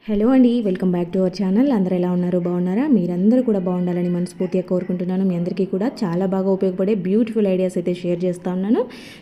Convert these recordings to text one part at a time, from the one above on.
Hello అండి, welcome back to our channel. అందరూ ఎలా ఉన్నారు? బాగున్నారా? మీరందరూ కూడా బాగుండాలని మనస్ఫూర్తిగా కోరుకుంటున్నాను. మీ అందరికీ కూడా చాలా బాగా ఉపయోగపడే బ్యూటిఫుల్ ఐడియాస్ అయితే షేర్ చేస్తూ ఉన్నాను.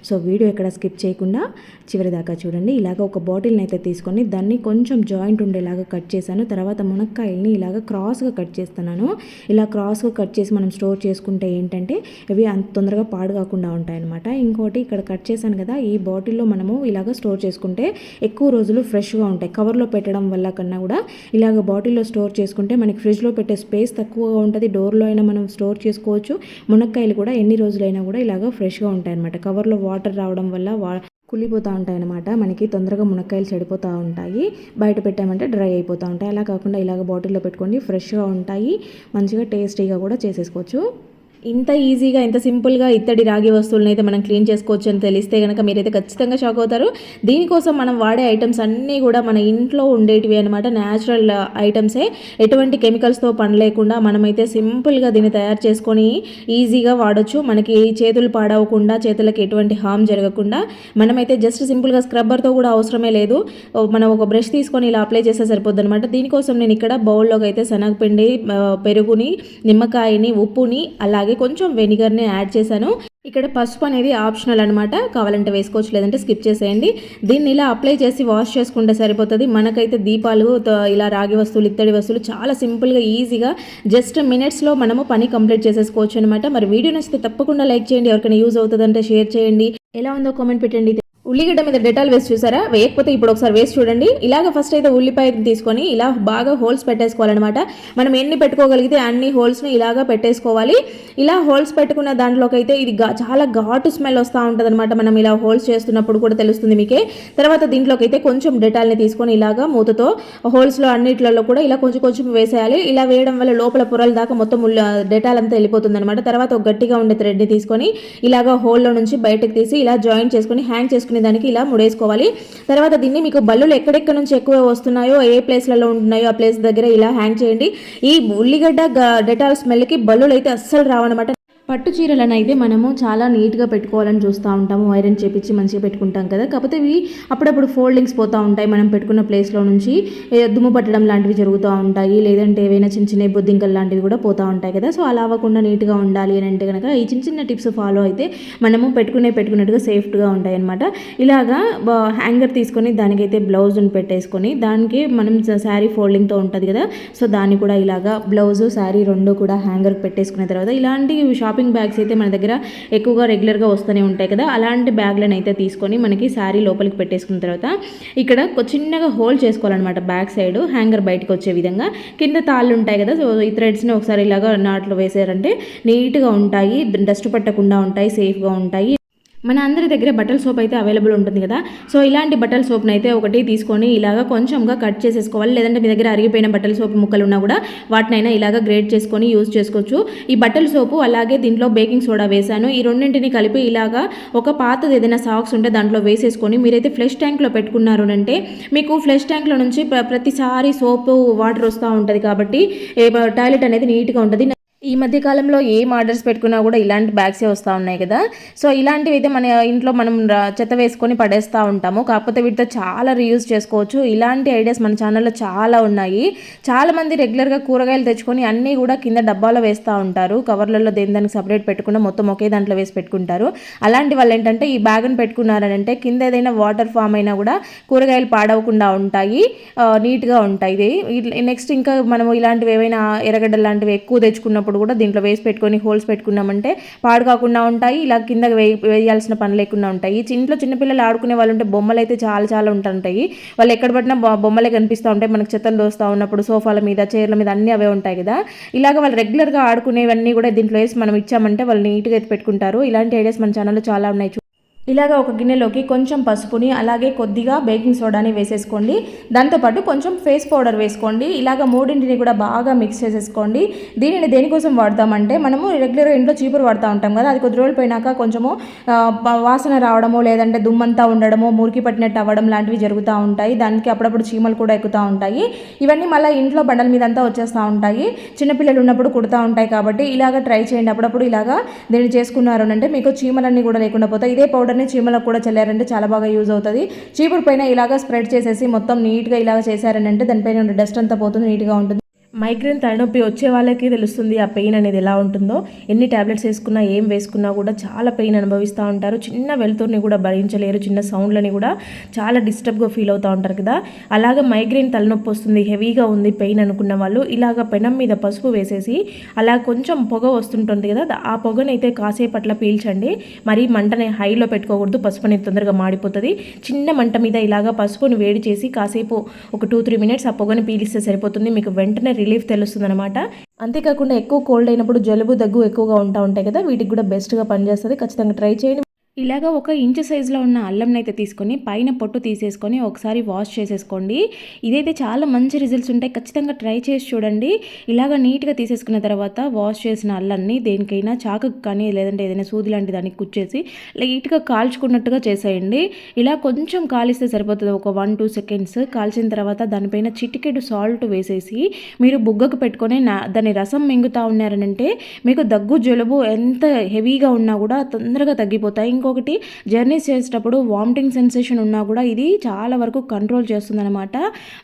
సో వీడియో ఎక్కడ స్కిప్ చేయకుండా చివరి దాకా చూడండి. ఇలాగ ఒక బాటిల్ని అయితే తీసుకొని దాన్ని కొంచెం జాయింట్ ఉండేలాగా కట్ చేశాను. తర్వాత మునక్కాయల్ని ఇలాగ క్రాస్గా కట్ చేస్తున్నాను. ఇలా క్రాస్గా కట్ చేసి మనం స్టోర్ చేసుకుంటే ఏంటంటే ఇవి అంత తొందరగా పాడు కాకుండా ఉంటాయన్నమాట. ఇంకోటి ఇక్కడ కట్ చేశాను కదా, ఈ బాటిల్లో మనము ఇలాగ స్టోర్ చేసుకుంటే ఎక్కువ రోజులు ఫ్రెష్గా ఉంటాయి. కవర్లో పెట్టడం వల్ల కూడా ఇలాగ బాటిల్లో స్టోర్ చేసుకుంటే మనకి ఫ్రిడ్జ్లో పెట్టే స్పేస్ తక్కువగా ఉంటుంది. డోర్లో అయినా మనం స్టోర్ చేసుకోవచ్చు. మునక్కాయలు కూడా ఎన్ని రోజులైనా కూడా ఇలాగ ఫ్రెష్గా ఉంటాయి అనమాట. కవర్లో వాటర్ రావడం వల్ల కుళ్ళిపోతూ ఉంటాయి అన్నమాట. మనకి తొందరగా మునక్కాయలు చెడిపోతూ ఉంటాయి. బయట పెట్టామంటే డ్రై అయిపోతూ ఉంటాయి. అలా కాకుండా ఇలాగ బాటిల్లో పెట్టుకోండి, ఫ్రెష్గా ఉంటాయి. మంచిగా టేస్టీగా కూడా చేసేసుకోవచ్చు. ఇంత ఈజీగా, ఇంత సింపుల్గా ఇత్తడి రాగి వస్తువులను అయితే మనం క్లీన్ చేసుకోవచ్చు అని తెలిస్తే కనుక మీరైతే ఖచ్చితంగా షాక్ అవుతారు. దీనికోసం మనం వాడే ఐటమ్స్ అన్నీ కూడా మన ఇంట్లో ఉండేటివి అనమాట. న్యాచురల్ ఐటమ్సే, ఎటువంటి కెమికల్స్తో పని లేకుండా మనమైతే సింపుల్గా దీన్ని తయారు చేసుకొని ఈజీగా వాడచ్చు. మనకి చేతులు పాడవకుండా, చేతులకు ఎటువంటి హామ్ జరగకుండా మనమైతే జస్ట్ సింపుల్గా స్క్రబ్బర్తో కూడా అవసరమే లేదు. మనం ఒక బ్రష్ తీసుకొని ఇలా అప్లై చేస్తే సరిపోద్ది అనమాట. దీనికోసం నేను ఇక్కడ బౌల్లోకి అయితే శనగపిండి, పెరుగుని, నిమ్మకాయని, ఉప్పుని, అలాగే కొంచెం వెనిగర్ని యాడ్ చేశాను. ఇక్కడ పసుపు అనేది ఆప్షనల్ అనమాట. కావాలంటే వేసుకోవచ్చు, లేదంటే స్కిప్ చేసేయండి. దీన్ని ఇలా అప్లై చేసి వాష్ చేసుకుంటే సరిపోతుంది. మనకైతే దీపాలు, ఇలా రాగి వస్తువులు, ఇత్తడి వస్తువులు చాలా సింపుల్గా, ఈజీగా జస్ట్ మినిట్స్లో మనము పని కంప్లీట్ చేసేసుకోవచ్చు అనమాట. మరి వీడియో నచ్చితే తప్పకుండా లైక్ చేయండి. ఎవరికైనా యూజ్ అవుతుందంటే షేర్ చేయండి. ఎలా ఉందో కామెంట్ పెట్టండి. ఉల్లిగడ్డ మీద డెటాల్ వేసి చూసారా? వేయకపోతే ఇప్పుడు ఒకసారి వేసి చూడండి. ఇలాగ ఫస్ట్ అయితే ఉల్లిపాయ తీసుకొని ఇలా బాగా హోల్స్ పెట్టేసుకోవాలన్నమాట. మనం ఎన్ని పెట్టుకోగలిగితే అన్ని హోల్స్ని ఇలాగా పెట్టేసుకోవాలి. ఇలా హోల్స్ పెట్టుకున్న దాంట్లోకి అయితే ఇది చాలా ఘాటు స్మెల్ వస్తూ ఉంటుంది అనమాట. మనం ఇలా హోల్స్ చేస్తున్నప్పుడు కూడా తెలుస్తుంది మీకే. తర్వాత దీంట్లోకి అయితే కొంచెం డెటాల్ని తీసుకొని ఇలాగా మూతతో హోల్స్లో అన్నిట్లలో కూడా ఇలా కొంచెం కొంచెం వేసేయాలి. ఇలా వేయడం వల్ల లోపల పొరల దాకా మొత్తం డెటాల్ అంతా వెళ్ళిపోతుంది అనమాట. తర్వాత ఒక గట్టిగా ఉండే థ్రెడ్ని తీసుకొని ఇలాగా హోల్లో నుంచి బయటకు తీసి ఇలా జాయింట్ చేసుకొని హ్యాంగ్ చేసుకుని దానికి ఇలా ముడేసుకోవాలి. తర్వాత దీన్ని మీకు బల్లులు ఎక్కడెక్కడ నుంచి ఎక్కువ వస్తున్నాయో, ఏ ప్లేస్లలో ఉంటున్నాయో ఆ ప్లేస్ దగ్గర ఇలా హ్యాంగ్ చేయండి. ఈ ఉల్లిగడ్డ డెటాల్ స్మెల్కి బల్లులు అయితే అస్సలు రావన్నమాట. పట్టు చీరలను అయితే మనము చాలా నీట్గా పెట్టుకోవాలని చూస్తూ ఉంటాము. ఐరన్ చేపించి మంచిగా పెట్టుకుంటాం కదా. కాకపోతే ఇవి అప్పుడప్పుడు ఫోల్డింగ్స్ పోతూ ఉంటాయి. మనం పెట్టుకున్న ప్లేస్లో నుంచి దుమ్ము పట్టడం లాంటివి జరుగుతూ ఉంటాయి. లేదంటే ఏవైనా చిన్న చిన్న బొద్దింకలు లాంటివి కూడా పోతూ ఉంటాయి కదా. సో అలా అవ్వకుండా నీట్గా ఉండాలి అని అంటే కనుక ఈ చిన్న చిన్న టిప్స్ ఫాలో అయితే మనము పెట్టుకున్నట్టుగా సేఫ్గా ఉంటాయి అనమాట. ఇలాగా హ్యాంగర్ తీసుకొని దానికైతే బ్లౌజ్ని పెట్టేసుకొని దానికి మనం శారీ ఫోల్డింగ్తో ఉంటుంది కదా. సో దాన్ని కూడా ఇలాగా బ్లౌజు, శారీ రెండు కూడా హ్యాంగర్కి పెట్టేసుకున్న తర్వాత ఇలాంటి షాపింగ్ బ్యాగ్స్ అయితే మన దగ్గర ఎక్కువగా రెగ్యులర్గా వస్తూనే ఉంటాయి కదా. అలాంటి బ్యాగ్లను అయితే తీసుకొని మనకి శారీ లోపలికి పెట్టేసుకున్న తర్వాత ఇక్కడ చిన్నగా హోల్డ్ చేసుకోవాలన్నమాట. బ్యాక్ సైడ్ హ్యాంగర్ బయటకు వచ్చే విధంగా కింద తాళ్ళు ఉంటాయి కదా. సో ఈ థ్రెడ్స్ని ఒకసారి ఇలాగా నాట్లో వేసారంటే నీట్గా ఉంటాయి, డస్ట్ పట్టకుండా ఉంటాయి, సేఫ్గా ఉంటాయి. మన అందరి దగ్గర బట్టల సోప్ అయితే అవైలబుల్ ఉంటుంది కదా. సో ఇలాంటి బట్టల సోప్ని అయితే ఒకటి తీసుకొని ఇలాగ కొంచెంగా కట్ చేసేసుకోవాలి. లేదంటే మీ దగ్గర అరిగిపోయిన బట్టల సోప్ ముక్కలు ఉన్నా కూడా వాటినైనా ఇలాగ గ్రేట్ చేసుకొని యూజ్ చేసుకోవచ్చు. ఈ బట్టల సోపు అలాగే దీంట్లో బేకింగ్ సోడా వేసాను. ఈ రెండింటిని కలిపి ఇలాగా ఒక పాతది ఏదైనా సాక్స్ ఉంటే దాంట్లో వేసేసుకొని మీరైతే ఫ్లష్ ట్యాంక్లో పెట్టుకున్నారు అంటే మీకు ఫ్లష్ ట్యాంక్లో నుంచి ప్రతిసారి సోపు వాటర్ వస్తూ ఉంటుంది కాబట్టి టాయిలెట్ అనేది నీట్గా ఉంటుంది. ఈ మధ్య కాలంలో ఏం ఆర్డర్స్ పెట్టుకున్నా కూడా ఇలాంటి బ్యాగ్సే వస్తూ ఉన్నాయి కదా. సో ఇలాంటివి అయితే మన ఇంట్లో మనం చెత్త వేసుకొని పడేస్తూ ఉంటాము. కాకపోతే వీటితో చాలా రీయూజ్ చేసుకోవచ్చు. ఇలాంటి ఐడియాస్ మన ఛానల్లో చాలా ఉన్నాయి. చాలామంది రెగ్యులర్గా కూరగాయలు తెచ్చుకొని అన్నీ కూడా కింద డబ్బాలో వేస్తూ ఉంటారు. కవర్లలో దానికి సపరేట్ పెట్టుకున్న మొత్తం ఒకే దాంట్లో వేసి పెట్టుకుంటారు. అలాంటి వాళ్ళు ఏంటంటే ఈ బ్యాగ్ని పెట్టుకున్నారనంటే కింద ఏదైనా వాటర్ ఫామ్ అయినా కూడా కూరగాయలు పాడవకుండా ఉంటాయి, నీట్గా ఉంటాయి. నెక్స్ట్ ఇంకా మనము ఇలాంటివి ఏవైనా ఎర్రగడ్డ లాంటివి ఎక్కువ తెచ్చుకున్నప్పుడు కూడా దీంట్లో వేసి పెట్టుకొని హోల్స్ పెట్టుకున్నామంటే పాడు కాకుండా ఉంటాయి. ఇలా కింద వేయాల్సిన పని లేకుండా ఉంటాయి. ఇంట్లో చిన్నపిల్లలు ఆడుకునే వాళ్ళు ఉంటే బొమ్మలు అయితే చాలా ఉంటాయి. వాళ్ళు ఎక్కడ పట్టినా బొమ్మలే కనిపిస్తూ ఉంటాయి. మనకు చెత్తలు దోస్తూ ఉన్నప్పుడు సోఫాల మీద, చైర్ల మీద అన్నీ అవే ఉంటాయి కదా. ఇలాగ వాళ్ళు రెగ్యులర్గా ఆడుకునేవన్నీ కూడా దీంట్లో వేసి మనం ఇచ్చామంటే వాళ్ళు నీట్గా అయితే పెట్టుకుంటారు. ఇలాంటి ఐడియాస్ మన ఛానల్లో చాలా ఉన్నాయి. ఇలాగ ఒక గిన్నెలోకి కొంచెం పసుపుని అలాగే కొద్దిగా బేకింగ్ సోడాని వేసేసుకోండి. దాంతోపాటు కొంచెం ఫేస్ పౌడర్ వేసుకోండి. ఇలాగ మూడింటిని కూడా బాగా మిక్స్ చేసేసుకోండి. దీనిని దేనికోసం వాడతామంటే మనము రెగ్యులర్గా ఇంట్లో చీపురు వాడుతూ ఉంటాం కదా. అది కొద్ది రోజులు పోయినాక కొంచెము వాసన రావడము, లేదంటే దుమ్మంతా ఉండడము, మురికి పట్టినట్టు అవ్వడం లాంటివి జరుగుతూ ఉంటాయి. దానికి అప్పుడప్పుడు చీమలు కూడా ఎక్కుతూ ఉంటాయి. ఇవన్నీ మళ్ళీ ఇంట్లో బండల మీద అంతా వచ్చేస్తూ ఉంటాయి. చిన్నపిల్లలు ఉన్నప్పుడు కుడుతూ ఉంటాయి కాబట్టి ఇలాగ ట్రై చేయండి. అప్పుడప్పుడు ఇలాగా దీన్ని చేసుకున్నారు అంటే మీకు చీమలన్నీ కూడా లేకుండా పోతాయి. ఇదే పౌడర్ అలాగనే చీమలకు కూడా చల్లారంటే చాలా బాగా యూజ్ అవుతుంది. చీపురు పైన ఇలాగ స్ప్రెడ్ చేసేసి మొత్తం నీట్గా ఇలాగ చేశారనంటే దానిపైన ఉన్న డస్ట్ అంతా పోతుంది, నీట్గా ఉంటుంది. మైగ్రేన్ తలనొప్పి వచ్చే వాళ్ళకి తెలుస్తుంది ఆ పెయిన్ అనేది ఎలా ఉంటుందో. ఎన్ని ట్యాబ్లెట్స్ వేసుకున్నా ఏం వేసుకున్నా కూడా చాలా పెయిన్ అనుభవిస్తూ ఉంటారు. చిన్న వెలుతురుని కూడా భరించలేరు, చిన్న సౌండ్లని కూడా చాలా డిస్టర్బ్గా ఫీల్ అవుతూ ఉంటారు కదా. అలాగ మైగ్రేన్ తలనొప్పి వస్తుంది, హెవీగా ఉంది పెయిన్ అనుకున్న వాళ్ళు ఇలాగ పెనం మీద పసుపు వేసేసి అలా కొంచెం పొగ వస్తుంటుంది కదా, ఆ పొగనైతే కాసేపు అట్లా పీల్చండి. మరీ మంటని హైలో పెట్టుకోకూడదు, పసుపు అనేది తొందరగా మాడిపోతుంది. చిన్న మంట మీద ఇలాగ పసుపుని వేడి చేసి కాసేపు ఒక 2-3 మినిట్స్ ఆ పొగని పీలిస్తే సరిపోతుంది. మీకు వెంటనే రిలీఫ్ తెలుస్తుంది అనమాట. అంతేకాకుండా ఎక్కువ కోల్డ్ అయినప్పుడు జలుబు దగ్గు ఎక్కువగా ఉంటాయి కదా, వీటికి కూడా బెస్ట్గా పనిచేస్తుంది. ఖచ్చితంగా ట్రై చేయండి. ఇలాగ 1 ఇంచు సైజులో ఉన్న అల్లంనైతే తీసుకొని పైన పొట్టు తీసేసుకొని ఒకసారి వాష్ చేసేసుకోండి. ఇదైతే చాలా మంచి రిజల్ట్స్ ఉంటాయి, ఖచ్చితంగా ట్రై చేసి చూడండి. ఇలాగ నీట్గా తీసేసుకున్న తర్వాత వాష్ చేసిన అల్లాన్ని దేనికైనా చాకు కానీ లేదంటే ఏదైనా సూది లాంటి దానికి కుచ్చేసి లైట్గా కాల్చుకున్నట్టుగా చేసేయండి. ఇలా కొంచెం కాలిస్తే సరిపోతుంది, ఒక 1-2 సెకండ్స్ కాల్చిన తర్వాత దానిపైన చిటికెడు సాల్ట్ వేసేసి మీరు బుగ్గకు పెట్టుకొని దాని రసం మింగుతూ ఉన్నారనంటే మీకు దగ్గు జలుబు ఎంత హెవీగా ఉన్నా కూడా తొందరగా తగ్గిపోతాయి. ఇంకొకటి, జర్నీస్ చేసేటప్పుడు వామిటింగ్ సెన్సేషన్ ఉన్నా కూడా ఇది చాలా వరకు కంట్రోల్ చేస్తుందన్నమాట.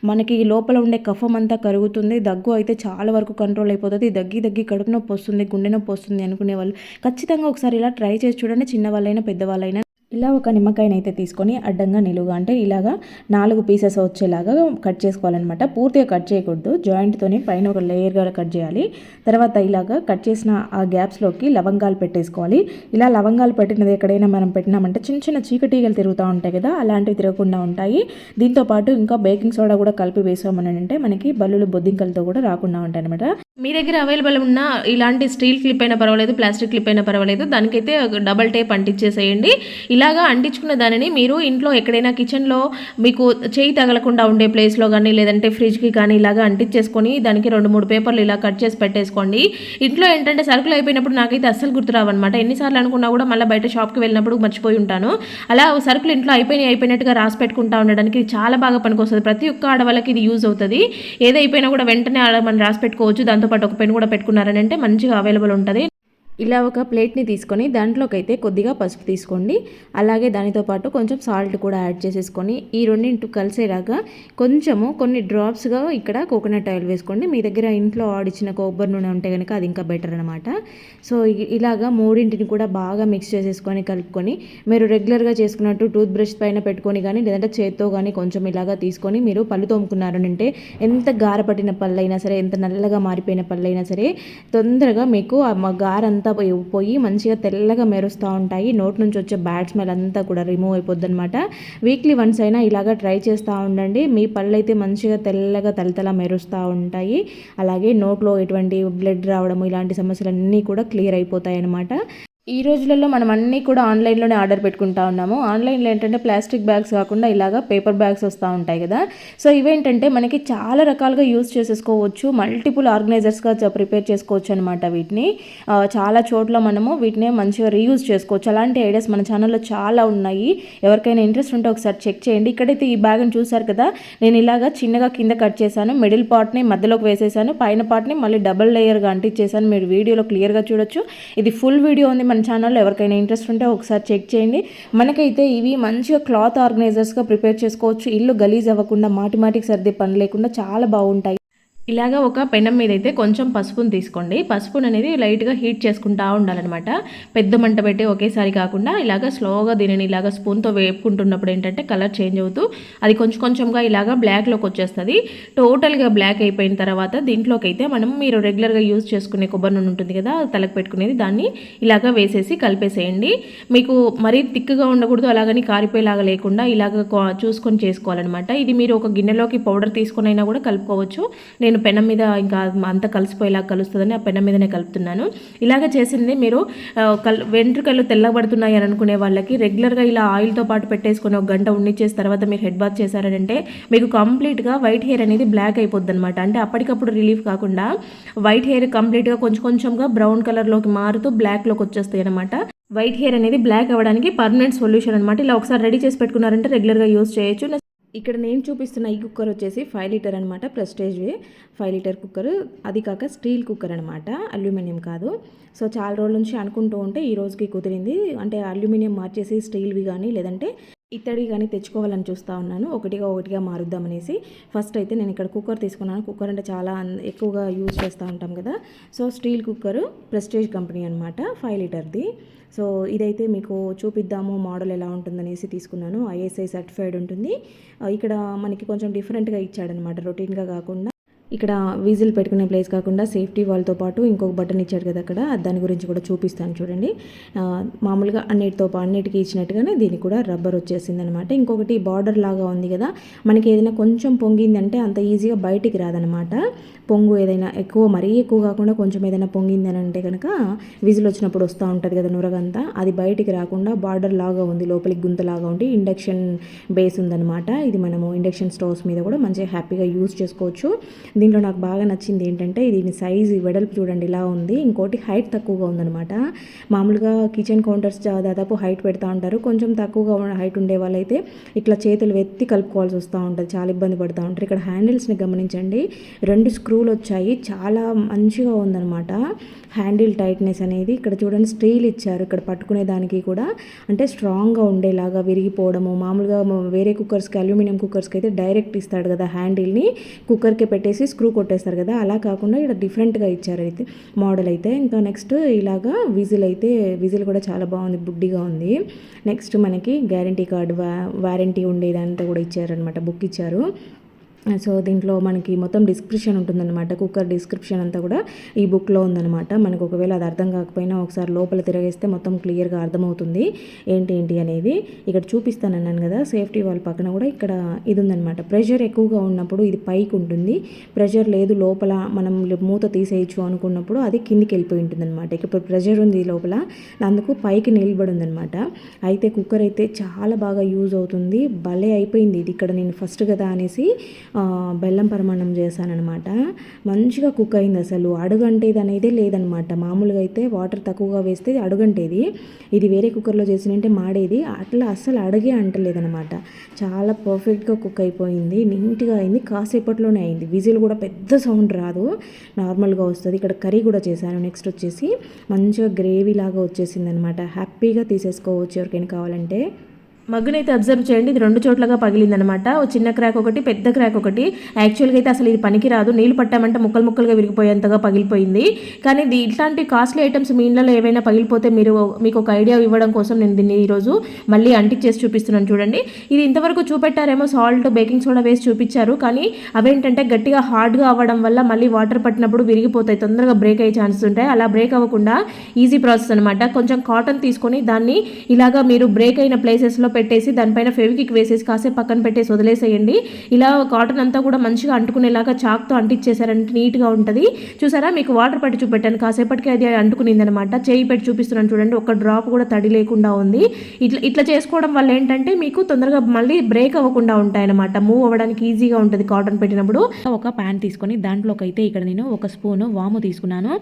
మనకి లోపల ఉండే కఫం అంతా కరుగుతుంది, దగ్గు అయితే చాలా వరకు కంట్రోల్ అయిపోతుంది. దగ్గి కడుపు నొప్పి వస్తుంది, గుండె నొప్పి వస్తుంది అనుకునే వాళ్ళు ఖచ్చితంగా ఒకసారి ఇలా ట్రై చేసి చూడండి, చిన్నవాళ్ళైనా పెద్దవాళ్ళైనా. ఇలా ఒక నిమ్మకాయనైతే తీసుకొని అడ్డంగా నిలువుగా అంటే ఇలాగా 4 పీసెస్ వచ్చేలాగా కట్ చేసుకోవాలన్నమాట. పూర్తిగా కట్ చేయకూడదు, జాయింట్తోని పైన ఒక లేయర్గా కట్ చేయాలి. తర్వాత ఇలాగా కట్ చేసిన ఆ గ్యాప్స్లోకి లవంగాలు పెట్టేసుకోవాలి. ఇలా లవంగాలు పెట్టినది ఎక్కడైనా మనం పెట్టినామంటే చిన్న చిన్న చీకటీగలు తిరుగుతూ ఉంటాయి కదా, అలాంటివి తిరగకుండా ఉంటాయి. దీంతోపాటు ఇంకా బేకింగ్ సోడా కూడా కలిపి వేసామని అంటే మనకి బల్లులు బొద్దింకలతో కూడా రాకుండా ఉంటాయి అనమాట. మీ దగ్గర అవైలబుల్ ఉన్న ఇలాంటి స్టీల్ క్లిప్ అయినా పర్వాలేదు, ప్లాస్టిక్ క్లిప్ అయినా పర్వాలేదు, దానికైతే డబల్ టేప్ అంటించేసేయండి. ఇలాగా అంటించుకున్న దానిని మీరు ఇంట్లో ఎక్కడైనా కిచెన్లో మీకు చేయి తగలకుండా ఉండే ప్లేస్లో కానీ లేదంటే ఫ్రిడ్జ్కి కానీ ఇలాగా అంటించేసుకొని దానికి 2-3 పేపర్లు ఇలా కట్ చేసి పెట్టేసుకోండి. ఇంట్లో ఏంటంటే సరుకులు అయిపోయినప్పుడు నాకైతే అస్సలు గుర్తురావన్నమాట. ఎన్నిసార్లు అనుకున్నా కూడా మళ్ళీ బయట షాప్కి వెళ్ళినప్పుడు మర్చిపోయి ఉంటాను. అలా సరుకులు ఇంట్లో అయిపోయినట్టుగా రాసి పెట్టుకుంటా ఉండడానికి చాలా బాగా పనికొస్తుంది. ప్రతి ఒక్క ఆడవాళ్ళకి ఇది యూజ్ అవుతుంది. ఏదైపోయినా కూడా వెంటనే మనం రాసి పెట్టుకోవచ్చు. దాంతోపాటు ఒక పెన్ కూడా పెట్టుకున్నారని అంటే మంచిగా అవైలబుల్ ఉంటుంది. ఇలా ఒక ప్లేట్ని తీసుకొని దాంట్లోకి అయితే కొద్దిగా పసుపు తీసుకోండి. అలాగే దానితో పాటు కొంచెం సాల్ట్ కూడా యాడ్ చేసేసుకొని ఈ రెండింటి కలిసేలాగా కొన్ని డ్రాప్స్గా ఇక్కడ కోకోనట్ ఆయిల్ వేసుకోండి. మీ దగ్గర ఇంట్లో ఆడిచ్చిన కొబ్బరి నూనె ఉంటే కనుక అది ఇంకా బెటర్ అనమాట. సో ఇలాగా మూడింటిని కూడా బాగా మిక్స్ చేసేసుకొని కలుపుకొని మీరు రెగ్యులర్గా చేసుకున్నట్టు టూత్ బ్రష్ పైన పెట్టుకొని కానీ లేదంటే చేత్తో కానీ కొంచెం ఇలాగా తీసుకొని మీరు పళ్ళు తోముకున్నారనంటే ఎంత గారపట్టిన పళ్ళు అయినా సరే, ఎంత నల్లగా మారిపోయిన పళ్ళు అయినా సరే తొందరగా మీకు ఆ గారంతా పోయి మంచిగా తెల్లగా మెరుస్తూ ఉంటాయి. నోట్ నుంచి వచ్చే బ్యాడ్ స్మెల్ అంతా కూడా రిమూవ్ అయిపోద్ది అనమాట. వీక్లీ వన్స్ అయినా ఇలాగా ట్రై చేస్తూ ఉండండి. మీ పళ్ళు అయితే మంచిగా తెల్లగా తలతల మెరుస్తూ ఉంటాయి. అలాగే నోట్లో ఎటువంటి బ్లడ్ రావడం ఇలాంటి సమస్యలన్నీ కూడా క్లియర్ అయిపోతాయి అన్నమాట. ఈ రోజులలో మనం అన్నీ కూడా ఆన్లైన్లోనే ఆర్డర్ పెట్టుకుంటా ఉన్నాము. ఆన్లైన్లో ఏంటంటే ప్లాస్టిక్ బ్యాగ్స్ కాకుండా ఇలాగా పేపర్ బ్యాగ్స్ వస్తూ ఉంటాయి కదా. సో ఇవేంటంటే మనకి చాలా రకాలుగా యూజ్ చేసేసుకోవచ్చు, మల్టిపుల్ ఆర్గనైజర్స్గా ప్రిపేర్ చేసుకోవచ్చు అనమాట. వీటిని చాలా చోట్ల మనము వీటిని మంచిగా రీయూజ్ చేసుకోవచ్చు. అలాంటి ఐడియాస్ మన ఛానల్లో చాలా ఉన్నాయి. ఎవరికైనా ఇంట్రెస్ట్ ఉంటే ఒకసారి చెక్ చేయండి. ఇక్కడైతే ఈ బ్యాగ్ని చూసారు కదా, నేను ఇలాగా చిన్నగా కింద కట్ చేశాను, మిడిల్ పార్ట్ని మధ్యలోకి వేసేసాను, పైన పార్ట్ని మళ్ళీ డబుల్ లేయర్గా అంటించేసాను. మీరు వీడియోలో క్లియర్గా చూడొచ్చు. ఇది ఫుల్ వీడియో ఉంది మన ఛానల్లో, ఎవరికైనా ఇంట్రెస్ట్ ఉంటే ఒకసారి చెక్ చేయండి. మనకైతే ఇవి మంచిగా క్లాత్ ఆర్గనైజర్స్గా ప్రిపేర్ చేసుకోవచ్చు. ఇల్లు గలీజ్ అవ్వకుండా మాటికి సర్దే పని లేకుండా చాలా బాగుంటాయి. ఇలాగా ఒక పెనం మీద అయితే కొంచెం పసుపుని తీసుకోండి. పసుపుని అనేది లైట్గా హీట్ చేసుకుంటూ ఉండాలన్నమాట. పెద్ద మంట పెట్టి ఒకేసారి కాకుండా ఇలాగ స్లోగా దీనిని ఇలాగ స్పూన్తో వేపుకుంటున్నప్పుడు ఏంటంటే కలర్ చేంజ్ అవుతూ అది కొంచెంగా ఇలాగ బ్లాక్లోకి వచ్చేస్తుంది. టోటల్గా బ్లాక్ అయిపోయిన తర్వాత దీంట్లోకి అయితే మనం మీరు రెగ్యులర్గా యూజ్ చేసుకునే కొబ్బరి నూనె ఉంటుంది కదా, తలకు పెట్టుకునేది, దాన్ని ఇలాగ వేసేసి కలిపేసేయండి. మీకు మరీ తిక్కుగా ఉండకూడదు, అలాగని కారిపోయేలాగా లేకుండా ఇలాగ చూసుకొని చేసుకోవాలన్నమాట. ఇది మీరు ఒక గిన్నెలోకి పౌడర్ తీసుకొని అయినా కూడా కలుపుకోవచ్చు. నేను పెనం మీద ఇంకా అంతా కలిసిపోయేలా కలుస్తుందని ఆ పెనం మీదనే కలుపుతున్నాను. ఇలాగ చేసింది మీరు వెంట్రుకలు తెల్లబడుతున్నాయి అని అనుకునే వాళ్ళకి రెగ్యులర్గా ఇలా ఆయిల్తో పాటు పెట్టేసుకొని 1 గంట ఉండిచ్చేసిన తర్వాత మీరు హెడ్ బాత్ చేశారంటే మీకు కంప్లీట్గా వైట్ హెయిర్ అనేది బ్లాక్ అయిపోద్ది అనమాట. అంటే అప్పటికప్పుడు రిలీఫ్ కాకుండా వైట్ హెయిర్ కంప్లీట్గా కొంచెంగా బ్రౌన్ కలర్లోకి మారుతూ బ్లాక్లోకి వచ్చేస్తాయి అనమాట. వైట్ హెయిర్ అనేది బ్లాక్ అవ్వడానికి పర్మనెంట్ సొల్యూషన్ అనమాట. ఇలా ఒకసారి రెడీ చేసి పెట్టుకున్నారంటే రెగ్యులర్గా యూజ్ చేయొచ్చు. ఇక్కడ నేను చూపిస్తున్న ఈ కుక్కర్ వచ్చేసి 5 లీటర్ అనమాట, ప్రెస్టేజ్వి 5 లీటర్ కుక్కర్. అది కాక స్టీల్ కుక్కర్ అనమాట, అల్యూమినియం కాదు. సో చాలా రోజుల నుంచి అనుకుంటూ ఉంటే ఈ రోజుకి కుదిరింది. అంటే అల్యూమినియం మార్చేసి స్టీల్వి కానీ లేదంటే ఇత్తడి కానీ తెచ్చుకోవాలని చూస్తూ ఉన్నాను. ఒకటిగా మారుద్దామనేసి ఫస్ట్ అయితే నేను ఇక్కడ కుక్కర్ తీసుకున్నాను. కుక్కర్ అంటే చాలా ఎక్కువగా యూజ్ చేస్తూ ఉంటాం కదా. So steel cooker, prestige company అనమాట, 5 లీటర్ది. సో ఇదైతే మీకు చూపిద్దాము మోడల్ ఎలా ఉంటుందనేసి తీసుకున్నాను. ISI సర్టిఫైడ్ ఉంటుంది. ఇక్కడ మనకి కొంచెం డిఫరెంట్గా ఇచ్చాడనమాట, రొటీన్గా కాకుండా. ఇక్కడ విజిల్ పెట్టుకునే ప్లేస్ కాకుండా సేఫ్టీ వాల్తో పాటు ఇంకొక బటన్ ఇచ్చాడు కదా అక్కడ, దాని గురించి కూడా చూపిస్తాను చూడండి. మామూలుగా అన్నిటికీ ఇచ్చినట్టుగానే దీనికి కూడా రబ్బర్ వచ్చేసింది అనమాట. ఇంకొకటి బార్డర్ లాగా ఉంది కదా, మనకి ఏదైనా కొంచెం పొంగిందంటే అంత ఈజీగా బయటికి రాదనమాట. పొంగు ఏదైనా మరీ ఎక్కువ కాకుండా కొంచెం ఏదైనా పొంగింది అని అంటే కనుక విజిల్ వచ్చినప్పుడు వస్తూ ఉంటుంది కదా నురగంతా, అది బయటికి రాకుండా బార్డర్ లాగా ఉంది, లోపలికి గుంతలాగా ఉండి ఇండక్షన్ బేస్ ఉందన్నమాట. ఇది మనము ఇండక్షన్ స్టవ్స్ మీద కూడా మంచిగా హ్యాపీగా యూజ్ చేసుకోవచ్చు. దీంట్లో నాకు బాగా నచ్చింది ఏంటంటే దీని సైజు వెడల్పు చూడండి ఇలా ఉంది. ఇంకోటి హైట్ తక్కువగా ఉందన్నమాట. మామూలుగా కిచెన్ కౌంటర్స్ దాదాపు హైట్ పెడతా ఉంటారు, కొంచెం తక్కువగా హైట్ ఉండే వాళ్ళైతే ఇట్లా చేతులు ఎత్తి కలుపుకోవాల్సి వస్తూ ఉంటుంది, చాలా ఇబ్బంది పడుతూ ఉంటారు. ఇక్కడ హ్యాండిల్స్ని గమనించండి, 2 స్క్రూలు వచ్చాయి, చాలా మంచిగా ఉందన్నమాట హ్యాండిల్ టైట్నెస్ అనేది. ఇక్కడ చూడండి స్టీల్ ఇచ్చారు, ఇక్కడ పట్టుకునే దానికి కూడా అంటే స్ట్రాంగ్గా ఉండేలాగా, విరిగిపోవడము. మామూలుగా వేరే కుక్కర్స్కి, అల్యూమినియం కుక్కర్స్కి అయితే డైరెక్ట్ ఇస్తాడు కదా హ్యాండిల్ని, కుక్కర్కి పెట్టేసి స్క్రూ కొట్టేస్తారు కదా, అలా కాకుండా ఇక్కడ డిఫరెంట్గా ఇచ్చారు అయితే మోడల్ అయితే. ఇంకా నెక్స్ట్ ఇలాగా విజిల్ కూడా చాలా బాగుంది, బుడ్డిగా ఉంది. నెక్స్ట్ మనకి గ్యారంటీ కార్డు, వారంటీ ఉండేదంతా కూడా ఇచ్చారనమాట, బుక్ ఇచ్చారు. సో దీంట్లో మనకి మొత్తం డిస్క్రిప్షన్ ఉంటుందన్నమాట, కుక్కర్ డిస్క్రిప్షన్ అంతా కూడా ఈ బుక్లో ఉందన్నమాట. మనకు ఒకవేళ అది అర్థం కాకపోయినా ఒకసారి లోపల తిరగేస్తే మొత్తం క్లియర్గా అర్థమవుతుంది ఏంటి అనేది. ఇక్కడ చూపిస్తానన్నాను కదా, సేఫ్టీ వాల్ పక్కన కూడా ఇక్కడ ఇది ఉందన్నమాట. ప్రెషర్ ఎక్కువగా ఉన్నప్పుడు ఇది పైకి ఉంటుంది, ప్రెషర్ లేదు లోపల మనం మూత తీసేయచ్చు అనుకున్నప్పుడు అది కిందికి వెళ్ళిపోయి ఉంటుందన్నమాట. ఇప్పుడు ప్రెషర్ ఉంది లోపల, అందుకు పైకి నిలబడి ఉందన్నమాట. అయితే కుక్కర్ అయితే చాలా బాగా యూజ్ అవుతుంది, భలే అయిపోయింది ఇది. ఇక్కడ నేను ఫస్ట్ కదా అనేసి బెల్లం పరమాన్నం చేశానమాట. మంచిగా కుక్ అయింది, అసలు అడుగంటేది అనేది లేదనమాట. మామూలుగా అయితే వాటర్ తక్కువగా వేస్తే అడుగంటేది, ఇది వేరే కుక్కర్లో చేసినంటే మాడేది, అట్లా అస్సలు అడుగే అంటలేదనమాట. చాలా పర్ఫెక్ట్గా కుక్ అయిపోయింది, నీట్గా అయింది, కాసేపట్లోనే అయింది. విజిల్ కూడా పెద్ద సౌండ్ రాదు, నార్మల్గా వస్తుంది. ఇక్కడ కర్రీ కూడా చేశాను. నెక్స్ట్ వచ్చేసి మంచిగా గ్రేవీ లాగా వచ్చేసింది అనమాట, హ్యాపీగా తీసేసుకోవచ్చు ఎవరికైనా కావాలంటే. మగ్గునైతే అబ్జర్వ్ చేయండి, ఇది 2 చోట్లగా పగిలిందనమాట. ఓ చిన్న క్రాక్ ఒకటి, పెద్ద క్రాక్ ఒకటి. యాక్చువల్గా అయితే అసలు ఇది పనికిరాదు, నీళ్ళు పట్టామంటే ముక్కలుగా విరిగిపోయేంతగా పగిలిపోయింది. కానీ ఇట్లాంటి కాస్ట్లీ ఐటమ్స్ మీ ఇళ్ళలో ఏవైనా పగిలిపోతే మీకు ఒక ఐడియా ఇవ్వడం కోసం నేను దీన్ని ఈరోజు మళ్ళీ అంటించేసి చూపిస్తున్నాను చూడండి. ఇది ఇంతవరకు చూపెట్టారేమో సాల్ట్, బేకింగ్ సోడా వేసి చూపించారు, కానీ అవేంటంటే గట్టిగా హార్డ్గా అవ్వడం వల్ల మళ్ళీ వాటర్ పట్టినప్పుడు విరిగిపోతాయి, తొందరగా బ్రేక్ అయ్యే ఛాన్సెస్ ఉంటాయి. అలా బ్రేక్ అవ్వకుండా ఈజీ ప్రాసెస్ అనమాట. కొంచెం కాటన్ తీసుకొని దాన్ని ఇలాగా మీరు బ్రేక్ అయిన ప్లేసెస్లో పెట్టేసి దానిపైన ఫెవికిక్ వేసేసి కాసేపు పక్కన పెట్టేసి వదిలేసేయండి. ఇలా కాటన్ అంతా కూడా మంచిగా అంటుకునేలాగా చాక్తో అంటించేసారంటే నీట్గా ఉంటుంది. చూసారా, మీకు వాటర్ పట్టి చూపెట్టాను, కాసేపటికి అది అంటుకునిందనమాట. చేయి పెట్టి చూపిస్తున్నాను చూడండి, ఒక డ్రాప్ కూడా తడి లేకుండా ఉంది. ఇట్లా చేసుకోవడం వల్ల ఏంటంటే మీకు తొందరగా మళ్ళీ బ్రేక్ అవ్వకుండా ఉంటాయన్నమాట, మూవ్ అవ్వడానికి ఈజీగా ఉంటుంది కాటన్ పెట్టినప్పుడు. ఒక ప్యాన్ తీసుకొని దాంట్లోకి అయితే ఇక్కడ నేను 1 స్పూను వాము తీసుకున్నాను.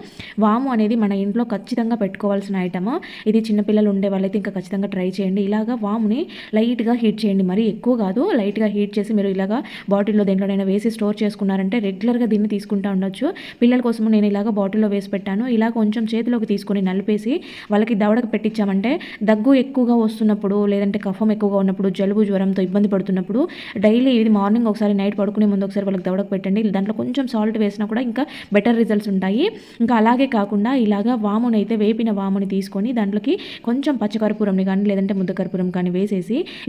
వాము అనేది మన ఇంట్లో ఖచ్చితంగా పెట్టుకోవాల్సిన ఐటమ్. ఇది చిన్నపిల్లలు ఉండే వాళ్ళైతే ఇంకా ఖచ్చితంగా ట్రై చేయండి. ఇలాగా వాముని లైట్గా హీట్ చేయండి, మరీ ఎక్కువ కాదు, లైట్గా హీట్ చేసి మీరు ఇలాగా బాటిల్లో దేంట్లోనైనా వేసి స్టోర్ చేసుకున్నారంటే రెగ్యులర్గా దీన్ని తీసుకుంటూ ఉండొచ్చు. పిల్లల కోసం నేను ఇలాగ బాటిల్లో వేసి పెట్టాను. ఇలా కొంచెం చేతిలోకి తీసుకొని నలిపేసి వాళ్ళకి దవడకు పెట్టించామంటే దగ్గు ఎక్కువగా వస్తున్నప్పుడు, లేదంటే కఫం ఎక్కువగా ఉన్నప్పుడు, జలుబు జ్వరంతో ఇబ్బంది పడుతున్నప్పుడు డైలీ ఇది మార్నింగ్ ఒకసారి, నైట్ పడుకునే ముందు ఒకసారి వాళ్ళకి దవడకు పెట్టండి. దాంట్లో కొంచెం సాల్ట్ వేసినా కూడా ఇంకా బెటర్ రిజల్ట్స్ ఉంటాయి. ఇంకా అలాగే కాకుండా ఇలాగా వాముని అయితే, వేపిన వాముని తీసుకొని దాంట్లోకి కొంచెం పచ్చకర్పూరంని కానీ లేదంటే ముద్ద కర్పూరం కానీ వేసేసి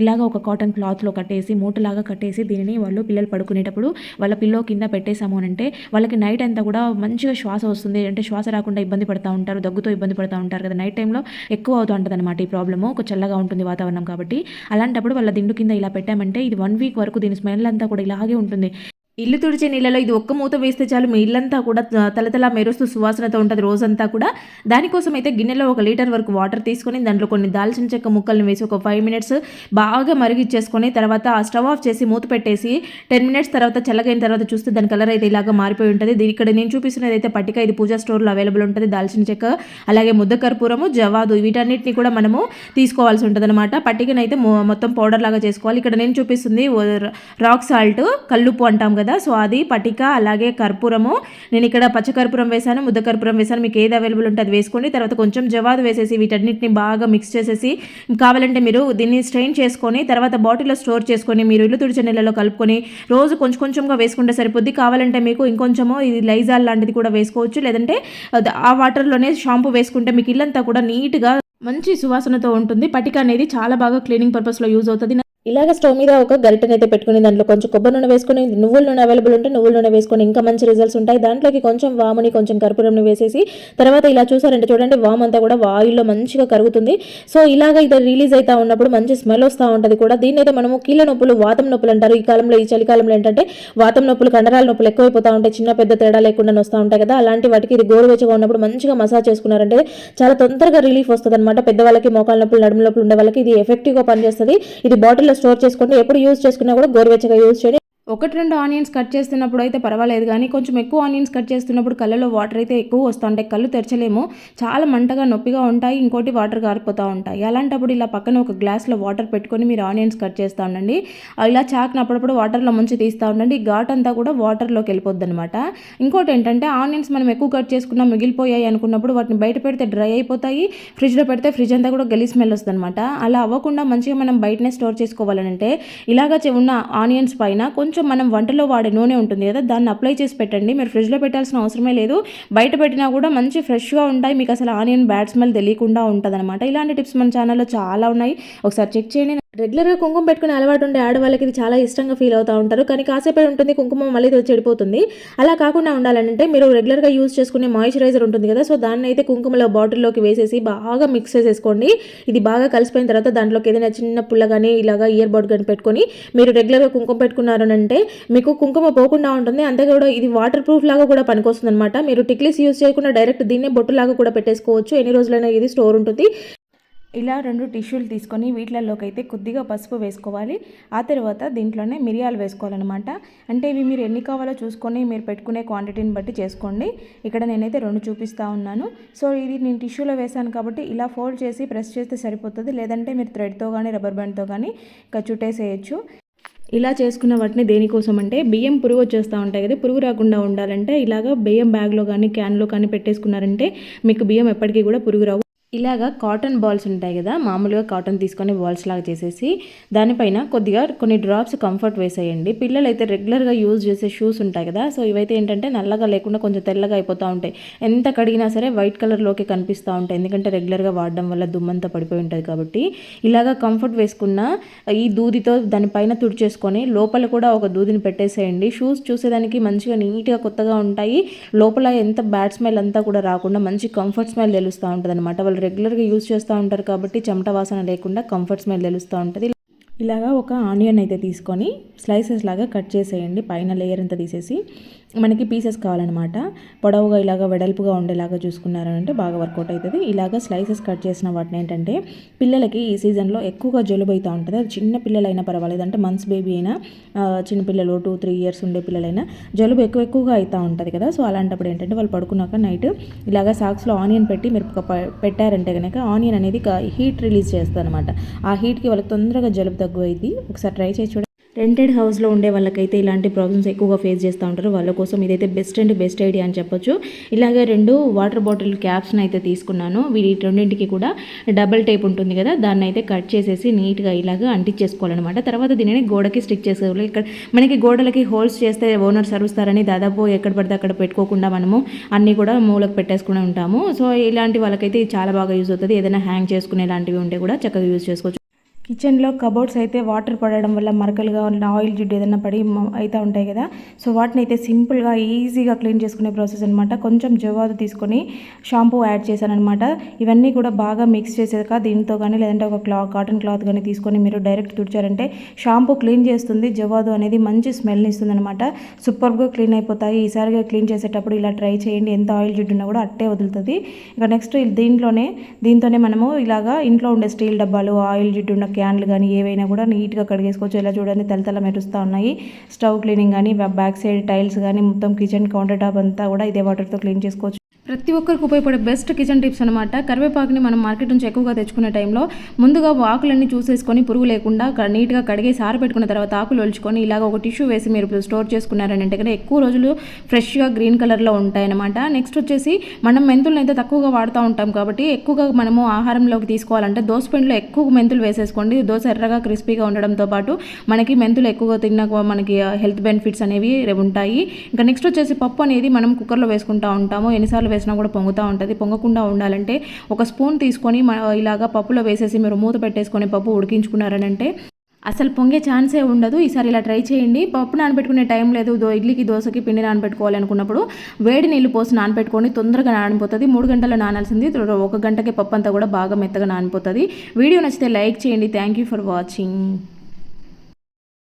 ఇలాగ ఒక కాటన్ క్లాత్లో కట్టేసి మూటలాగా కట్టేసి దీనిని పిల్లలు పడుకునేటప్పుడు వాళ్ళ పిల్లో కింద పెట్టేసాము అంటే వాళ్ళకి నైట్ అంతా కూడా మంచిగా శ్వాస వస్తుంది. అంటే శ్వాస రాకుండా ఇబ్బంది పడుతూ ఉంటారు, దగ్గుతో ఇబ్బంది పడుతూ ఉంటారు కదా, నైట్ టైంలో ఎక్కువ అవుతూ ఉంటుంది అనమాట ఈ ప్రాబ్లము. ఒక చల్లగా ఉంటుంది వాతావరణం కాబట్టి. అలాంటప్పుడు వాళ్ళ దిండు కింద ఇలా పెట్టామంటే ఇది 1 వీక్ వరకు దీని స్మెల్ అంతా కూడా ఇలాగే ఉంటుంది. ఇల్లు తుడిచే నీళ్ళలో ఇది ఒక్క మూత వేస్తే చాలు మీ ఇల్లంతా కూడా తలతలా మెరుస్తూ సువాసనతో ఉంటుంది రోజంతా కూడా. దానికోసం అయితే గిన్నెలో 1 లీటర్ వరకు వాటర్ తీసుకొని దాంట్లో కొన్ని దాల్చిన చెక్క ముక్కల్ని వేసి ఒక 5 మినిట్స్ బాగా మరిగిచ్చేసుకొని తర్వాత ఆ స్టవ్ ఆఫ్ చేసి మూత పెట్టేసి 10 మినిట్స్ తర్వాత చల్లగైన తర్వాత చూస్తే దాని కలర్ అయితే ఇలాగా మారిపోయి ఉంటుంది. ఇక్కడ నేను చూపిస్తున్నది అయితే పట్టిక, ఇది పూజా స్టోర్లో అవైలబుల్ ఉంటుంది. దాల్చిన చెక్క అలాగే ముద్ద కర్పూరము, జవాదు వీటన్నిటిని కూడా మనము తీసుకోవాల్సి ఉంటుంది అనమాట. పట్టికనైతే మొత్తం పౌడర్ లాగా చేసుకోవాలి. ఇక్కడ నేను చూపిస్తుంది రాక్ సాల్ట్, కల్లుప్పు అంటాం కదా, సో అది పటిక అలాగే కర్పూరము. నేను ఇక్కడ పచ్చకర్పూరం వేసాను, ముద్ద కర్పూరం వేసాను, మీకు ఏది అవైలబుల్ ఉంటే అది వేసుకోండి. తర్వాత కొంచెం జవాదు వేసేసి వీటన్నిటిని బాగా మిక్స్ చేసేసి కావాలంటే మీరు దీన్ని స్ట్రెయిన్ చేసుకొని తర్వాత బాటిల్లో స్టోర్ చేసుకొని మీరు ఇల్లు తుడిచే నీళ్ళలో కలుపుకొని రోజు కొంచెం కొంచెంగా వేసుకుంటే సరిపోద్ది. కావాలంటే మీకు ఇంకొంచెము ఇది లైజాల్ లాంటిది కూడా వేసుకోవచ్చు, లేదంటే ఆ వాటర్లోనే షాంపూ వేసుకుంటే మీకు ఇల్లంతా కూడా నీట్గా మంచి సువాసనతో ఉంటుంది. పటిక అనేది చాలా బాగా క్లీనింగ్ పర్పస్లో యూజ్ అవుతుంది. ఇలాగ స్టవ్ మీద ఒక గరిటెనైతే పెట్టుకుని దాంట్లో కొంచెం కొబ్బరి నూనె వేసుకొని, నువ్వుల నూనె అవైలబుల్ ఉంటే నువ్వుల నూనె వేసుకొని ఇంకా మంచి రిజల్ట్స్ ఉంటాయి. దాంట్లోకి కొంచెం వాముని కొంచెం కర్పూరంని వేసేసి తర్వాత ఇలా చూసారంటే చూడండి వాము అంతా కూడా ఆయిల్లో మంచిగా కరుగుతుంది. సో ఇలాగ ఇది రిలీజ్ అవుతా ఉన్నప్పుడు మంచి స్మెల్ వస్తూ ఉంటుంది కూడా. దీన్ని అయితే మనము కీళ్ళ నొప్పులు, వాతం నొప్పులు అంటారు. ఈ కాలంలో ఈ చలికాలంలో ఏంటంటే వాతం నొప్పులు, కండరాల నొప్పులు ఎక్కువైపోతూ ఉంటాయి, చిన్న పెద్ద తేడా లేకుండా వస్తూ ఉంటాయి కదా. అలాంటి వాటికి ఇది గోరువెచ్చగా ఉన్నప్పుడు మంచిగా మసాజ్ చేసుకున్నారంటే చాలా తొందరగా రిలీఫ్ వస్తుంది అనమాట. పెద్దవాళ్ళకి మోకాల నొప్పులు, నడుము నొప్పులు ఉండే వాళ్ళకి ఇది ఎఫెక్టివ్గా పనిచేస్తుంది. ఇది బాటిల్లో స్టోర్ చేసుకుంటే ఎప్పుడు యూజ్ చేసుకున్నా కూడా గోరువెచ్చగా యూజ్ చేయండి. 1-2 ఆనియన్స్ కట్ చేస్తున్నప్పుడు అయితే పర్వాలేదు, కానీ కొంచెం ఎక్కువ ఆనియన్స్ కట్ చేస్తున్నప్పుడు కళ్ళలో వాటర్ అయితే ఎక్కువ వస్తూ ఉంటాయి, కళ్ళు తెరచలేము, చాలా మంటగా నొప్పిగా ఉంటాయి, ఇంకోటి వాటర్ కారిపోతూ ఉంటాయి. అలాంటప్పుడు ఇలా పక్కన ఒక గ్లాస్లో వాటర్ పెట్టుకొని మీరు ఆనియన్స్ కట్ చేస్తూ ఉండండి. ఇలా చాక్ని అప్పుడప్పుడు వాటర్లో ముంచి తీస్తూ ఉండండి. ఘాట్ అంతా కూడా వాటర్లోకి వెళ్ళిపోద్ది అనమాట. ఇంకోటి ఏంటంటే ఆనియన్స్ మనం ఎక్కువ కట్ చేసుకున్నా మిగిలిపోయాయి అనుకున్నప్పుడు వాటిని బయట పెడితే డ్రై అయిపోతాయి, ఫ్రిడ్జ్లో పెడితే ఫ్రిడ్జ్ అంతా కూడా గలీ స్మెల్ వస్తుంది అనమాట. అలా అవ్వకుండా మంచిగా మనం బయటనే స్టోర్ చేసుకోవాలంటే ఇలాగ ఉన్న ఆనియన్స్ పైన కొంచెం మనం వంటలో వాడే నూనె ఉంటుంది కదా, దాన్ని అప్లై చేసి పెట్టండి. మీరు ఫ్రిడ్జ్లో పెట్టాల్సిన అవసరమే లేదు, బయట పెట్టినా కూడా మంచి ఫ్రెష్గా ఉంటాయి, మీకు అసలు ఆనియన్ బ్యాడ్ స్మెల్ తెలియకుండా ఉంటుంది అనమాట. ఇలాంటి టిప్స్ మన ఛానల్లో చాలా ఉన్నాయి, ఒకసారి చెక్ చేయండి. రెగ్యులర్గా కుంకుమ పెట్టుకునే అలవాటు ఉండే ఆడవాళ్ళకి ఇది చాలా ఇష్టంగా ఫీల్ అవుతూ ఉంటారు, కానీ కాసేపే ఉంటుంది కుంకుమ మళ్ళీ చెడిపోతుంది. అలా కాకుండా ఉండాలంటే మీరు రెగ్యులర్గా యూజ్ చేసుకునే మాయిశ్చరైజర్ ఉంటుంది కదా, సో దాన్ని అయితే కుంకుమలో బాటిల్లోకి వేసేసి బాగా మిక్స్ చేసేసుకోండి. ఇది బాగా కలిసిపోయిన తర్వాత దాంట్లోకి ఏదైనా చిన్న పుల్ల కానీ ఇలాగా ఇయర్ బడ్ కానీ పెట్టుకొని మీరు రెగ్యులర్గా కుంకుమ పెట్టుకున్నారు అంటే మీకు కుంకుమ పోకుండా ఉంటుంది. అంతే కూడా ఇది వాటర్ ప్రూఫ్ లాగా కూడా పనికొస్తుంది అనమాట. మీరు టిక్లీస్ యూజ్ చేయకుండా డైరెక్ట్ దీన్నే బొట్టులాగా కూడా పెట్టేసుకోవచ్చు, ఎన్ని రోజులైనా ఇది స్టోర్ ఉంటుంది. ఇలా 2 టిష్యూలు తీసుకొని వీటిల్లోకి అయితే కొద్దిగా పసుపు వేసుకోవాలి. ఆ తర్వాత దీంట్లోనే మిరియాలు వేసుకోవాలన్నమాట. అంటే ఇవి మీరు ఎన్ని కావాలో చూసుకొని మీరు పెట్టుకునే క్వాంటిటీని బట్టి చేసుకోండి. ఇక్కడ నేనైతే 2 చూపిస్తూ ఉన్నాను. సో ఇది నేను టిష్యూలో వేసాను కాబట్టి ఇలా ఫోల్డ్ చేసి ప్రెస్ చేస్తే సరిపోతుంది, లేదంటే మీరు థ్రెడ్తో కానీ రబ్బర్ బ్యాండ్తో కానీ చుట్టేసేయచ్చు. ఇలా చేసుకున్న వాటిని దేనికోసం అంటే బియ్యం పురుగు వచ్చేస్తూ ఉంటాయి కదా, పురుగు రాకుండా ఉండాలంటే ఇలాగ బియ్యం బ్యాగ్లో కానీ క్యాన్లో కానీ పెట్టేసుకున్నారంటే మీకు బియ్యం ఎప్పటికీ కూడా పురుగు రావు. ఇలాగా కాటన్ బాల్స్ ఉంటాయి కదా, మామూలుగా కాటన్ తీసుకొని బాల్స్ లాగా చేసేసి దానిపైన కొద్దిగా కొన్ని డ్రాప్స్ కంఫర్ట్ వేసేయండి. పిల్లలు అయితే రెగ్యులర్గా యూజ్ చేసే షూస్ ఉంటాయి కదా, సో ఇవైతే ఏంటంటే నల్లగా లేకుండా కొంచెం తెల్లగా అయిపోతూ ఉంటాయి, ఎంత కడిగినా సరే వైట్ కలర్లోకి కనిపిస్తూ ఉంటాయి, ఎందుకంటే రెగ్యులర్గా వాడడం వల్ల దుమ్మంతా పడిపోయి ఉంటుంది కాబట్టి. ఇలాగా కంఫర్ట్ వేసుకున్న ఈ దూదితో దానిపైన తుడిచేసుకొని లోపల కూడా ఒక దూదిని పెట్టేసేయండి. షూస్ చూసేదానికి మంచిగా నీట్గా కొత్తగా ఉంటాయి, లోపల ఎంత బ్యాడ్ స్మెల్ అంతా కూడా రాకుండా మంచి కంఫర్ట్ స్మెల్ తెలుస్తూ ఉంటుంది అనమాట. వాళ్ళు రెగ్యులర్గా యూజ్ చేస్తూ ఉంటారు కాబట్టి చెమట వాసన లేకుండా కంఫర్ట్ స్మెల్ తెలుస్తూ ఉంటుంది. ఇలాగా ఒక ఆనియన్ అయితే తీసుకొని స్లైసెస్ లాగా కట్ చేసేయండి, పైన లేయర్ అంతా తీసేసి. మనకి పీసెస్ కావాలన్నమాట, పొడవుగా ఇలాగ వెడల్పుగా ఉండేలాగా చూసుకున్నారంటే బాగా వర్కౌట్ అవుతుంది. ఇలాగ స్లైసెస్ కట్ చేసిన వాటిని ఏంటంటే పిల్లలకి ఈ సీజన్లో ఎక్కువగా జలుబు అవుతూ ఉంటుంది, అది చిన్న పిల్లలైనా పర్వాలేదు, అంటే మంత్స్ బేబీ అయినా చిన్నపిల్లలు 2-3 ఇయర్స్ ఉండే పిల్లలైనా జలుబు ఎక్కువగా అవుతూ ఉంటుంది కదా. సో అలాంటప్పుడు ఏంటంటే వాళ్ళు పడుకున్నాక నైట్ ఇలాగ సాక్స్లో ఆనియన్ పెట్టి మీరు పెట్టారంటే కనుక ఆనియన్ అనేది హీట్ రిలీజ్ చేస్తుంది అనమాట. ఆ హీట్కి వాళ్ళకి తొందరగా జలుబు తగ్గు అయింది. ఒకసారి ట్రై చేసి చూడండి. రెంటెడ్ హౌస్లో ఉండే వాళ్ళకైతే ఇలాంటి ప్రాబ్లమ్స్ ఎక్కువగా ఫేస్ చేస్తూ ఉంటారు, వాళ్ళ కోసం ఇదైతే బెస్ట్ ఐడియా అని చెప్పొచ్చు. ఇలాగే 2 వాటర్ బాటిల్ క్యాప్స్ని అయితే తీసుకున్నాను. వీటి రెండింటికి కూడా డబుల్ టేప్ ఉంటుంది కదా, దాన్ని అయితే కట్ చేసేసి నీట్గా ఇలాగ అంటించేసుకోవాలన్నమాట. తర్వాత దీనిని గోడకి స్టిక్ చేసేవాళ్ళు. ఇక్కడ మనకి గోడలకి హోల్స్ చేస్తే ఓనర్ సరుస్తారని దాదాపు ఎక్కడ పడితే అక్కడ పెట్టుకోకుండా మనము అన్నీ కూడా మూలకు పెట్టేసుకుని ఉంటాము. సో ఇలాంటి వాళ్ళకైతే ఇది చాలా బాగా యూజ్ అవుతుంది. ఏదైనా హ్యాంగ్ చేసుకునే లాంటివి ఉంటే కూడా చక్కగా యూజ్ చేసుకోవచ్చు. కిచెన్లో కబోర్డ్స్ అయితే వాటర్ పడడం వల్ల మరకలుగా ఉన్న ఆయిల్ జిడ్డు ఏదైనా పడి అయితే ఉంటాయి కదా. సో వాటిని అయితే సింపుల్గా ఈజీగా క్లీన్ చేసుకునే ప్రాసెస్ అనమాట. కొంచెం జవాదు తీసుకొని షాంపూ యాడ్ చేశాను అనమాట. ఇవన్నీ కూడా బాగా మిక్స్ చేసాక దీంతో కానీ లేదంటే ఒక కాటన్ క్లాత్ కానీ తీసుకొని మీరు డైరెక్ట్ తుడిచారంటే షాంపూ క్లీన్ చేస్తుంది. జవాదు అనేది మంచి స్మెల్ని ఇస్తుంది అనమాట. సూపర్గా క్లీన్ అయిపోతాయి. ఈసారిగా క్లీన్ చేసేటప్పుడు ఇలా ట్రై చేయండి. ఎంత ఆయిల్ జిడ్డు ఉన్నా కూడా అట్టే వదులుతుంది. ఇక నెక్స్ట్ దీంతోనే మనము ఇలాగా ఇంట్లో ఉండే స్టీల్ డబ్బాలు, ఆయిల్ జిడ్డు ఉన్న క్యాన్లు కానీ ఏవైనా కూడా నీట్గా కడిగేసుకోవచ్చు. ఇలా చూడండి తలతల మెరుస్తూ ఉన్నాయి. స్టవ్ క్లీనింగ్ కానీ బ్యాక్ సైడ్ టైల్స్ కానీ మొత్తం కిచెన్ కౌంటర్ టాప్ అంతా కూడా ఇదే వాటర్తో క్లీన్ చేసుకోవచ్చు. ప్రతి ఒక్కరికి ఉపయోగపడే బెస్ట్ కిచెన్ టిప్స్ అనమాట. కరివేపాకుని మనం మార్కెట్ నుంచి ఎక్కువగా తెచ్చుకునే టైంలో ముందుగా ఆకులన్నీ చూసేసుకొని పురుగు లేకుండా నీట్గా కడిగేసి ఆరబెట్టుకున్న తర్వాత ఆకులు ఒలుచుకొని ఇలాగ ఒక టిష్యూ వేసి మీరు స్టోర్ చేసుకున్నారని అంటే కనుక ఎక్కువ రోజులు ఫ్రెష్గా గ్రీన్ కలర్లో ఉంటాయన్నమాట. నెక్స్ట్ వచ్చేసి మనం మెంతులను అయితే తక్కువగా వాడుతూ ఉంటాం కాబట్టి ఎక్కువగా మనము ఆహారంలోకి తీసుకోవాలంటే దోస పిండిలో ఎక్కువ మెంతులు వేసేసుకోండి. దోశ ఎర్రగా క్రిస్పీగా ఉండడంతో పాటు మనకి మెంతులు ఎక్కువగా తిన్నా మనకి హెల్త్ బెనిఫిట్స్ అనేవి ఉంటాయి. ఇంకా నెక్స్ట్ వచ్చేసి పప్పు అనేది మనం కుక్కర్లో వేసుకుంటూ ఉంటాము. ఎన్నిసార్లు వేసినా కూడా పొంగుతూ ఉంటుంది. పొంగకుండా ఉండాలంటే ఒక స్పూన్ తీసుకొని ఇలాగా పప్పులో వేసేసి మీరు మూత పెట్టేసుకొని పప్పు ఉడికించుకున్నారని అంటే అసలు పొంగే ఛాన్సే ఉండదు. ఈసారి ఇలా ట్రై చేయండి. పప్పు నానబెట్టుకునే టైం లేదు, ఇడ్లీకి దోశకి పిండి నానబెట్టుకోవాలి అనుకున్నప్పుడు వేడి నీళ్ళు పోసి నానబెట్టుకొని తొందరగా నానిపోతుంది. 3 గంటలు నానాల్సింది 1 గంటకే పప్పు అంతా కూడా బాగా మెత్తగా నానిపోతుంది. వీడియో నచ్చితే లైక్ చేయండి. Thank you for watching.